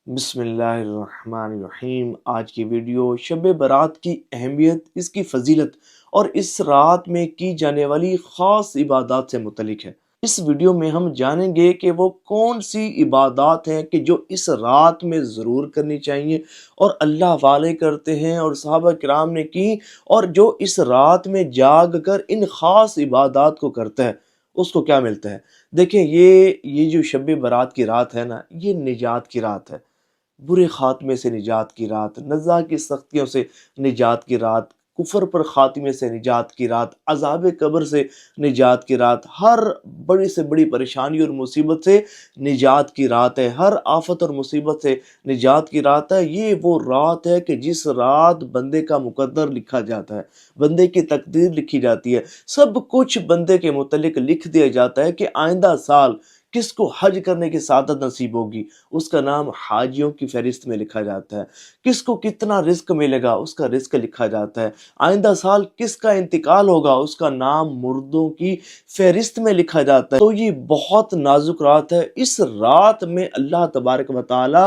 بسم اللہ الرحمن الرحیم۔ آج کی ویڈیو شب برات کی اہمیت، اس کی فضیلت اور اس رات میں کی جانے والی خاص عبادات سے متعلق ہے۔ اس ویڈیو میں ہم جانیں گے کہ وہ کون سی عبادات ہیں کہ جو اس رات میں ضرور کرنی چاہیے اور اللہ والے کرتے ہیں اور صحابہ کرام نے کی، اور جو اس رات میں جاگ کر ان خاص عبادات کو کرتا ہے اس کو کیا ملتا ہے۔ دیکھیں، یہ جو شب برات کی رات ہے نا، یہ نجات کی رات ہے، برے خاتمے سے نجات کی رات، نزا کی سختیوں سے نجات کی رات، کفر پر خاتمے سے نجات کی رات، عذاب قبر سے نجات کی رات، ہر بڑی سے بڑی پریشانی اور مصیبت سے نجات کی رات ہے، ہر آفت اور مصیبت سے نجات کی رات ہے۔ یہ وہ رات ہے کہ جس رات بندے کا مقدر لکھا جاتا ہے، بندے کی تقدیر لکھی جاتی ہے، سب کچھ بندے کے متعلق لکھ دیا جاتا ہے کہ آئندہ سال کس کو حج کرنے کی سعادت نصیب ہوگی، اس کا نام حاجیوں کی فہرست میں لکھا جاتا ہے، کس کو کتنا رزق ملے گا اس کا رزق لکھا جاتا ہے، آئندہ سال کس کا انتقال ہوگا اس کا نام مردوں کی فہرست میں لکھا جاتا ہے۔ تو یہ بہت نازک رات ہے۔ اس رات میں اللہ تبارک و تعالی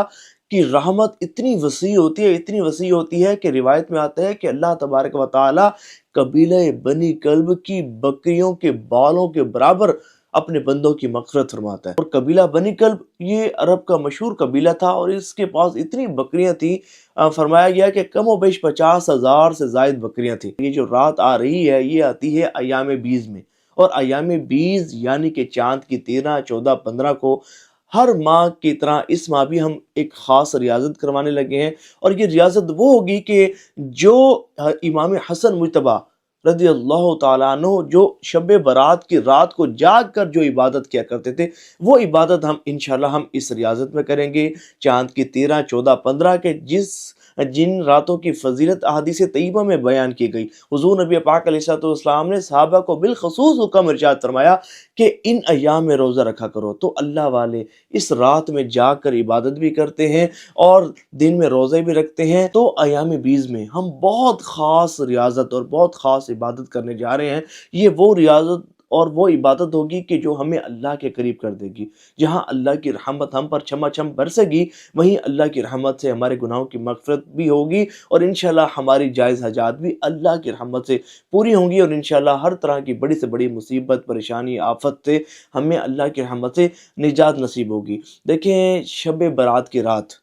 کی رحمت اتنی وسیع ہوتی ہے، اتنی وسیع ہوتی ہے کہ روایت میں آتا ہے کہ اللہ تبارک و تعالی قبیلہ بنی کلب کی بکریوں کے بالوں کے برابر اپنے بندوں کی مغفرت فرماتا ہے۔ اور قبیلہ بنی کلب یہ عرب کا مشہور قبیلہ تھا اور اس کے پاس اتنی بکریاں تھیں، فرمایا گیا کہ کم و بیش 50,000 سے زائد بکریاں تھیں۔ یہ جو رات آ رہی ہے یہ آتی ہے ایام بیز میں، اور ایام بیز یعنی کہ چاند کی 13، 14، 15 کو ہر ماہ کی طرح اس ماہ بھی ہم ایک خاص ریاضت کروانے لگے ہیں، اور یہ ریاضت وہ ہوگی کہ جو امام حسن مجتبی رضی اللہ تعالیٰ عنہ جو شب برات کی رات کو جاگ کر جو عبادت کیا کرتے تھے، وہ عبادت ہم انشاءاللہ ہم اس ریاضت میں کریں گے، چاند کی 13، 14، 15 کے جن راتوں کی فضیلت احادیث طیبہ میں بیان کی گئی۔ حضور نبی پاک علیہ الصلوۃ والسلام نے صحابہ کو بالخصوص حکم ارشاد فرمایا کہ ان ایام میں روزہ رکھا کرو۔ تو اللہ والے اس رات میں جاگ کر عبادت بھی کرتے ہیں اور دن میں روزے بھی رکھتے ہیں۔ تو ایام بیز میں ہم بہت خاص ریاضت اور بہت خاص عبادت کرنے جا رہے ہیں۔ یہ وہ ریاضت اور وہ عبادت ہوگی کہ جو ہمیں اللہ کے قریب کر دے گی۔ جہاں اللہ کی رحمت ہم پر چھما چھم برسے گی، وہیں اللہ کی رحمت سے ہمارے گناہوں کی مغفرت بھی ہوگی، اور انشاءاللہ ہماری جائز حاجات بھی اللہ کی رحمت سے پوری ہوں گی، اور انشاءاللہ ہر طرح کی بڑی سے بڑی مصیبت، پریشانی، آفت سے ہمیں اللہ کی رحمت سے نجات نصیب ہوگی۔ دیکھیں، شب برات کی رات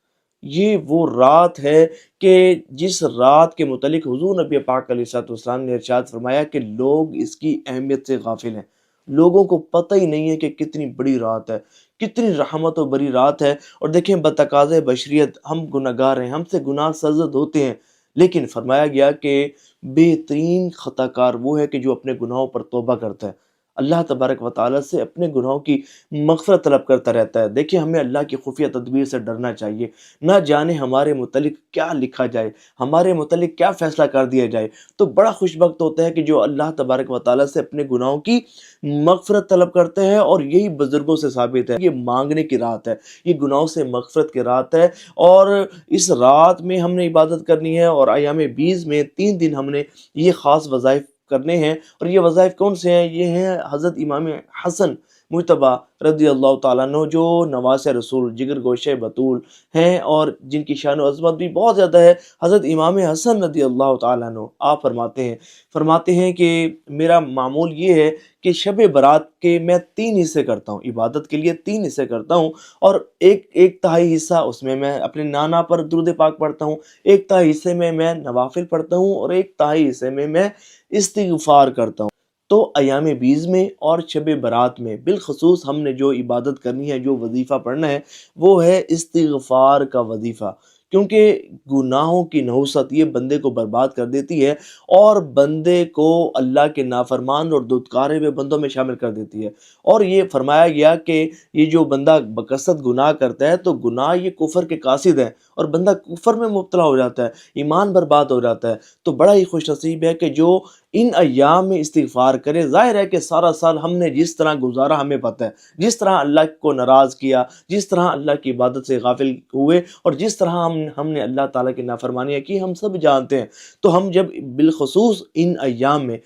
یہ وہ رات ہے کہ جس رات کے متعلق حضور نبی پاک علیہ الصلوۃ والسلام نے ارشاد فرمایا کہ لوگ اس کی اہمیت سے غافل ہیں، لوگوں کو پتہ ہی نہیں ہے کہ کتنی بڑی رات ہے، کتنی رحمت و بری رات ہے۔ اور دیکھیں، بتقاضۂ بشریت ہم گناہگار ہیں، ہم سے گناہ سرزد ہوتے ہیں، لیکن فرمایا گیا کہ بہترین خطا کار وہ ہے کہ جو اپنے گناہوں پر توبہ کرتا ہے، اللہ تبارک و تعالیٰ سے اپنے گناہوں کی مغفرت طلب کرتا رہتا ہے۔ دیکھیں، ہمیں اللہ کی خفیہ تدبیر سے ڈرنا چاہیے، نہ جانے ہمارے متعلق کیا لکھا جائے، ہمارے متعلق کیا فیصلہ کر دیا جائے۔ تو بڑا خوش بخت ہوتا ہے کہ جو اللہ تبارک و تعالیٰ سے اپنے گناہوں کی مغفرت طلب کرتے ہیں، اور یہی بزرگوں سے ثابت ہے، یہ مانگنے کی رات ہے، یہ گناہوں سے مغفرت کی رات ہے، اور اس رات میں ہم نے عبادت کرنی ہے۔ اور ایام بیز میں 3 دن ہم نے یہ خاص وظائف کرنے ہیں، اور یہ وظائف کون سے ہیں؟ یہ ہیں حضرت امام حسن مجتبی رضی اللہ تعالیٰ عنہ، جو نواسہ رسول، جگر گوشہ بطول ہیں اور جن کی شان و عظمت بھی بہت زیادہ ہے۔ حضرت امام حسن رضی اللہ تعالیٰ عنہ آپ فرماتے ہیں کہ میرا معمول یہ ہے کہ شب برات کے میں 3 حصے کرتا ہوں، عبادت کے لیے 3 حصے کرتا ہوں، اور ایک تہائی حصہ اس میں اپنے نانا پر درود پاک پڑھتا ہوں، ایک تہائی حصے میں نوافل پڑھتا ہوں، اور ایک تہائی حصے میں استغفار کرتا ہوں۔ تو ایام بیز میں اور شب برات میں بالخصوص ہم نے جو عبادت کرنی ہے، جو وظیفہ پڑھنا ہے، وہ ہے استغفار کا وظیفہ، کیونکہ گناہوں کی نحوست یہ بندے کو برباد کر دیتی ہے، اور بندے کو اللہ کے نافرمان اور دھتکارے ہوئے بندوں میں شامل کر دیتی ہے۔ اور یہ فرمایا گیا کہ یہ جو بندہ بکثرت گناہ کرتا ہے تو گناہ یہ کفر کے قاصد ہے، اور بندہ کفر میں مبتلا ہو جاتا ہے، ایمان برباد ہو جاتا ہے۔ تو بڑا ہی خوش نصیب ہے کہ جو ان ایام میں استغفار کرے۔ ظاہر ہے کہ سارا سال ہم نے جس طرح گزارا ہمیں پتہ ہے، جس طرح اللہ کو ناراض کیا، جس طرح اللہ کی عبادت سے غافل ہوئے، اور جس طرح ہم نے اللہ تعالیٰ کی نافرمانیاں کی، ہم سب جانتے ہیں۔ تو ہم جب بالخصوص ان ایام میں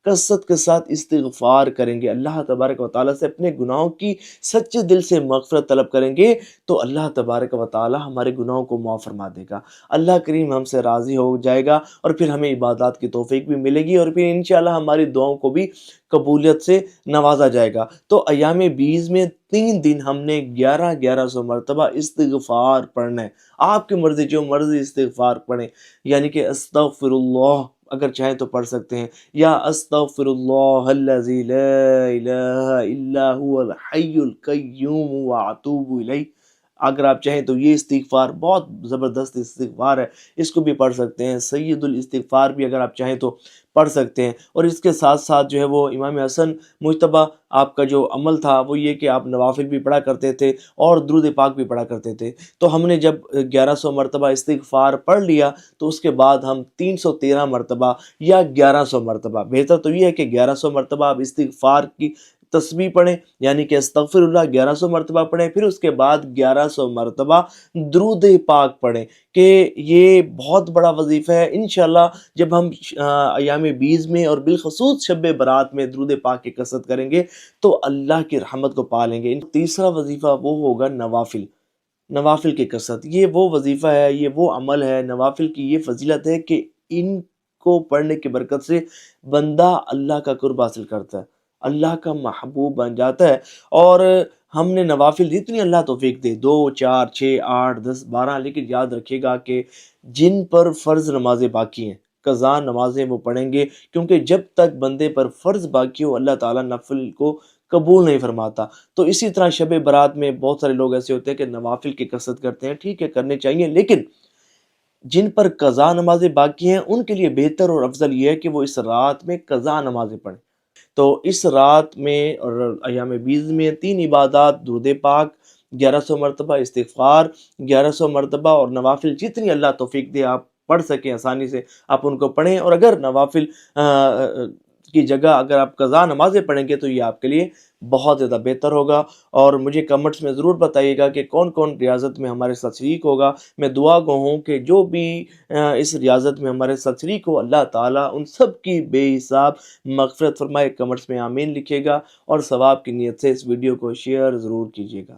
کثرت کے ساتھ استغفار کریں گے، اللہ تبارک و تعالیٰ سے اپنے گناہوں کی سچے دل سے مغفرت طلب کریں گے، تو اللہ تبارک و تعالیٰ ہمارے گناہوں کو معاف فرما دے گا، اللہ کریم ہم سے راضی ہو جائے گا، اور پھر ہمیں عبادات کی توفیق بھی ملے گی، اور پھر انشاءاللہ ہماری دعاؤں کو بھی قبولیت سے نوازا جائے گا۔ تو ایام بیز میں 3 دن ہم نے 1100 مرتبہ استغفار پڑھنا ہے۔ آپ کی مرضی، جو مرضی استغفار پڑھیں، یعنی کہ استغفر اللہ اگر چاہیں تو پڑھ سکتے ہیں، یا استغفر اللہ الذی لا الہ الا هو الحی القیوم واتوب الیہ، اگر آپ چاہیں تو یہ استغفار بہت زبردست استغفار ہے، اس کو بھی پڑھ سکتے ہیں۔ سید الاستغفار بھی اگر آپ چاہیں تو پڑھ سکتے ہیں، اور اس کے ساتھ ساتھ جو ہے وہ امام حسن مجتبیٰ آپ کا جو عمل تھا وہ یہ کہ آپ نوافل بھی پڑھا کرتے تھے اور درود پاک بھی پڑھا کرتے تھے۔ تو ہم نے جب 1100 مرتبہ استغفار پڑھ لیا تو اس کے بعد ہم 313 مرتبہ یا 1100 مرتبہ، بہتر تو یہ ہے کہ 1100 مرتبہ آپ استغفار کی تسبیح پڑھیں، یعنی کہ استغفر اللہ 1100 مرتبہ پڑھیں، پھر اس کے بعد 1100 مرتبہ درود پاک پڑھیں، کہ یہ بہت بڑا وظیفہ ہے۔ انشاءاللہ جب ہم ایام بیز میں اور بالخصوص شب برات میں درود پاک کی کثرت کریں گے تو اللہ کی رحمت کو پا لیں گے۔ تیسرا وظیفہ وہ ہوگا نوافل، نوافل کی کثرت۔ یہ وہ وظیفہ ہے، یہ وہ عمل ہے، نوافل کی یہ فضیلت ہے کہ ان کو پڑھنے کی برکت سے بندہ اللہ کا قرب حاصل کرتا ہے، اللہ کا محبوب بن جاتا ہے۔ اور ہم نے نوافل جتنی اللہ توفیق دے، 2 4 6 8 10 12، لیکن یاد رکھیے گا کہ جن پر فرض نمازیں باقی ہیں، قضا نمازیں وہ پڑھیں گے، کیونکہ جب تک بندے پر فرض باقی ہو اللہ تعالیٰ نفل کو قبول نہیں فرماتا۔ تو اسی طرح شب برات میں بہت سارے لوگ ایسے ہوتے ہیں کہ نوافل کی کثرت کرتے ہیں، ٹھیک ہے کرنے چاہیے، لیکن جن پر قضا نمازیں باقی ہیں ان کے لیے بہتر اور افضل یہ ہے کہ وہ اس رات میں قضا نمازیں پڑھیں۔ تو اس رات میں اور ایام بیز میں 3 عبادات، درود پاک 1100 مرتبہ، استغفار 1100 مرتبہ، اور نوافل جتنی اللہ توفیق دے آپ پڑھ سکیں آسانی سے آپ ان کو پڑھیں۔ اور اگر نوافل کی جگہ اگر آپ قضا نمازیں پڑھیں گے تو یہ آپ کے لیے بہت زیادہ بہتر ہوگا۔ اور مجھے کمنٹس میں ضرور بتائیے گا کہ کون کون ریاضت میں ہمارے ساتھ شریک ہوگا۔ میں دعا گو ہوں کہ جو بھی اس ریاضت میں ہمارے ساتھ شریک ہو اللہ تعالیٰ ان سب کی بے حساب مغفرت فرمائے۔ کمنٹس میں آمین لکھیے گا، اور ثواب کی نیت سے اس ویڈیو کو شیئر ضرور کیجیے گا۔